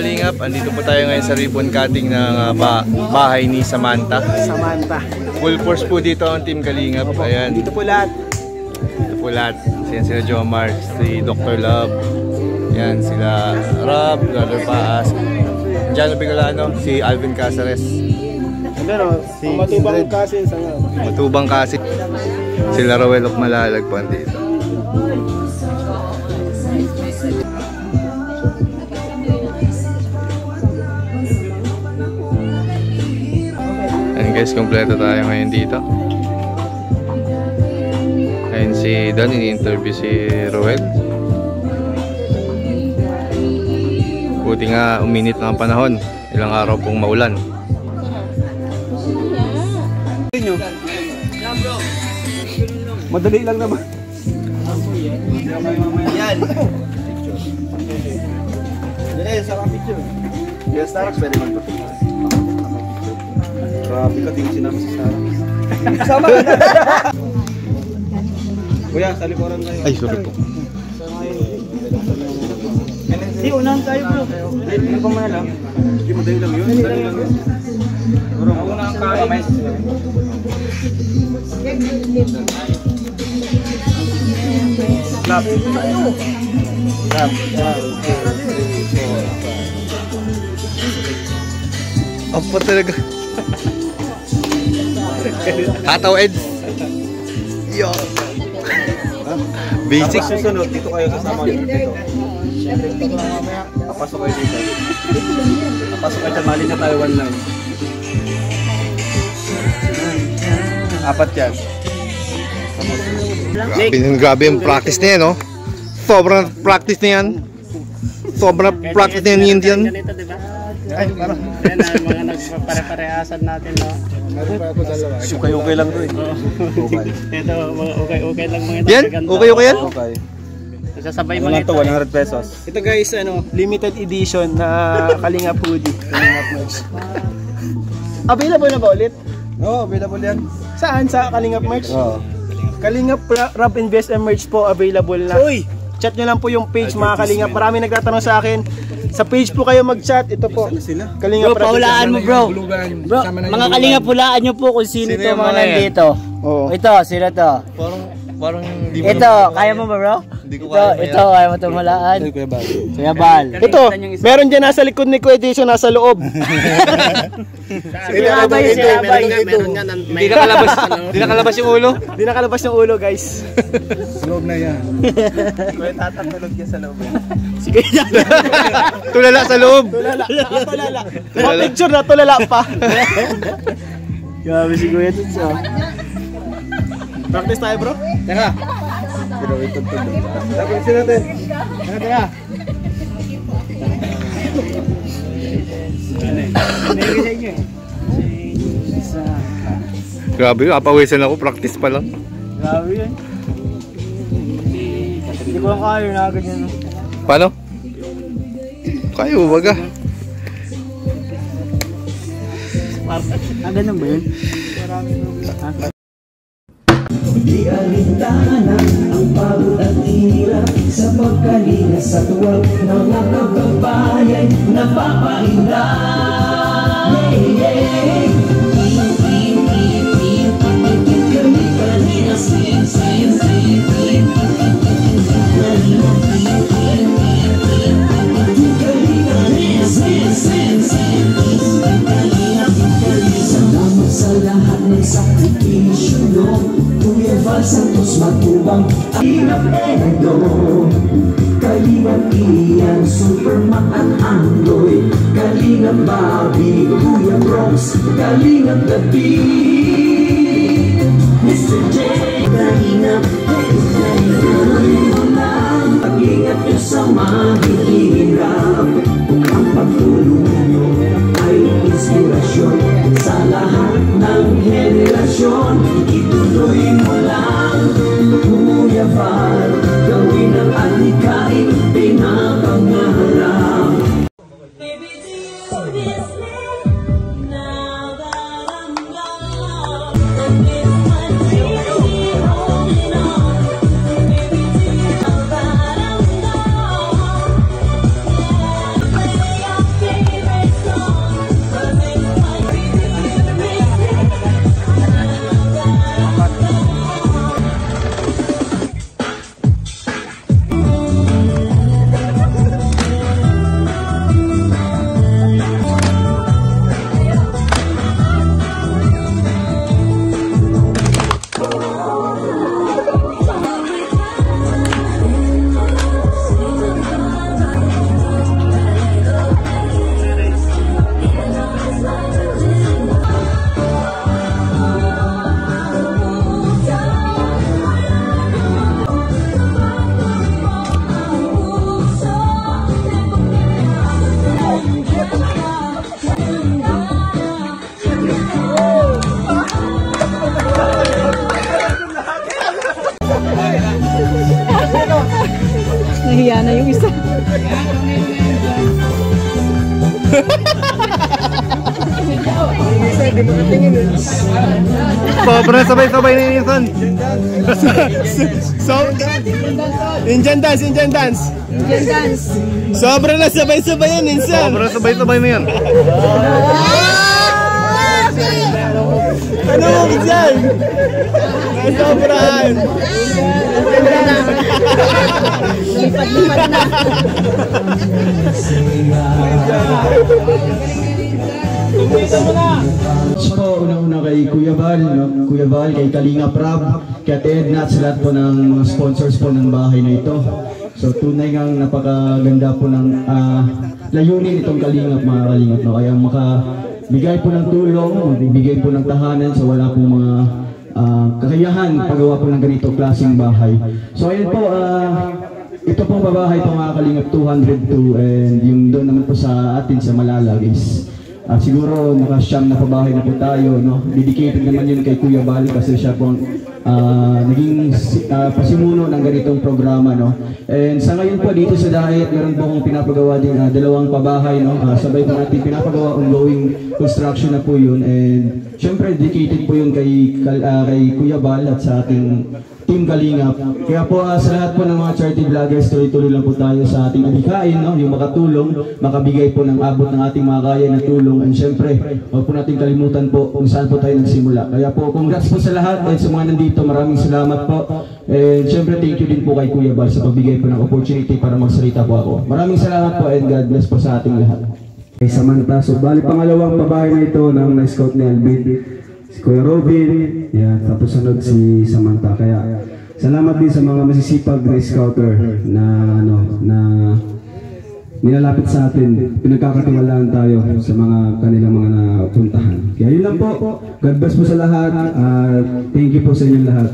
kalingap, andito po tayo ngayon sa ribbon cutting ng bahay ni Samantha. Full force po dito ang team kalingap. Ayan. Dito po lahat. Ayan sila Jomar, si Dr. Love. Ayan sila Rob, Brother Paas. Diyan Bicolano, si Alvin Casares. Si Matubang Kasin. Matubang Kasin. Sila Rowel of Malalag po andito. Guys, kompleto tayo ngayon dito. Ayun si Dan, ini-interview si Roel. Buti nga uminit na ang panahon. Ilang araw pong maulan. Madali lang naman. Yan. Sarap picture. Yes, Starbucks pwede magpapicture. Grabe ka, tingin sinama sa Starbucks. Sama ka na! Kuya, sa likuran kayo. Ay, sorry po. Hindi, unahan tayo bro. Hindi pa man lang. Hindi mo tayo lang yun. Bro, unahan ka kamay. Clap. Apa talaga? Tataw Ed. Yo. Basic. Susunod, dito kayo kasama dito. Papasok kayo dito. Papasok kayo sa mali na tayo 1 line. 4 yan. Grabe yung practice na yan, no? Sobrang practice na yan. Sobrang practice na yan yan. Ay, parang. Yan ang mga nagpare-parehasan natin, no? Okay lang to eh. Ito, okay lang mga ito. Yan? Okay yan? Okay. Sasabay Ano mga lang to, 100 pesos. Ito guys, limited edition na Kalingap hoodie. Kalingap merch. Available na ba ulit? Oo, available yan. Saan? Sa Kalingap merch? Oo. Kalingap Rob Invest and merch po available na. Uy! Chat nyo lang po yung page mga Kalingap. Marami nagtatanong sa akin. Sa page po kayo mag-chat. Ito po. Kalingap Bro, paulaan mo bro. Bro, mga Kalingap, hulaan nyo po kung sino to mga nandito. Oo. Ito, sino to? Parang di Ito, kaya mo ba bro? Ito, kaya mo tumulaan. Kuya Bal. Ito, meron dyan nasa likod ni Kuya Jason, nasa loob. Sinabay. Hindi nakalabas yung ulo. Hindi nakalabas yung ulo guys. Loob na yan. Kuya tatatulog yan sa loob. Sige yan. Tulala sa loob. Tulala. Mga picture na tulala pa. Grabe si Kuya Tutso. Practice tayo bro. Teka. Pero ito. Tapos natin. Teka. Grabe, kapawisan ako. Practice pa lang. Grabe yan. Hindi ko lang kaya na ganyan. Paano? Kayo, baga. Ganun ba yun? Di alintahanan ang pagod at hirap sa pagkalinga sa tuwang mga kababayan napapahinga. Salamat sa lahat ng sakripisyo nyo, Kuya Val Santos Matubang, Kalingap Edo, Kalingap Ian, Superman at Angloy, Kalingap Bobby, Kuya Bronx, Kalingap Gabi, Mr. J, Kalingap, pag-ingat nyo sa mahihirap, ang pagtulong nyo ay inspirasyon sa lahat ng henerasyon. Ituloy mo lang, Kuya Val, gawin ang alikain pinapangarap. Sobrang sabay-sabay na Insan. So, Indian dance, Indian dance. Indian dance. Sobrang na sabay-sabay yan, Insan. Sobrang sabay-sabay na yan. Ano mo dyan? Sobrang. Lipat-lipat na. Po, una-una kay Kuya Val, no? Kuya Val, kay Kalingap Rab, kay Ate Edna at sa lahat po ng mga sponsors po ng bahay na ito. So tunay ngang napakaganda po ng layunin itong Kalingap, mga Kalingap, no? Kaya makabigay po ng tulong, magbibigay po ng tahanan sa wala pong mga kakayahan paggawa po ng ganito klaseng bahay. So ayun po, ito pong babahay po mga Kalingap 202, and yung doon naman po sa atin sa Malalag is siguro nakasyam na pabahay na po tayo, no? Dedicated naman yun kay Kuya Val kasi siya po naging pasimuno ng ganitong programa, no? And sa ngayon po dito sa Daet, meron po akong pinapagawa din dalawang pabahay, no? Sabay po natin pinapagawa, ongoing construction na po yun, and syempre dedicated po yun kay Kuya Val at sa ating Team Kalingap. Kaya po sa lahat po ng mga charity vloggers, tuloy-tuloy lang po tayo sa ating adhikain, no? Yung makatulong, makabigay po ng abot ng ating mga kaya na tulong, and syempre huwag po natin kalimutan po kung saan po tayo nagsimula. Kaya po congrats po sa lahat, and sa mga nandito maraming salamat po, and syempre thank you din po kay Kuya Val sa pagbigay po ng opportunity para magsalita po ako. Maraming salamat po, and God bless po sa ating lahat. Kay Samantha, so bali pangalawang babae na ito ng na-scout ni Alvin, si Kuya Robin, yan, tapos sunod si Samantha. Kaya salamat din sa mga masisipag na scouter na nilalapit sa atin, pinagkakatiwalaan tayo sa mga kanilang mga napuntahan. Kaya yun lang po, God bless po sa lahat, thank you po sa inyong lahat.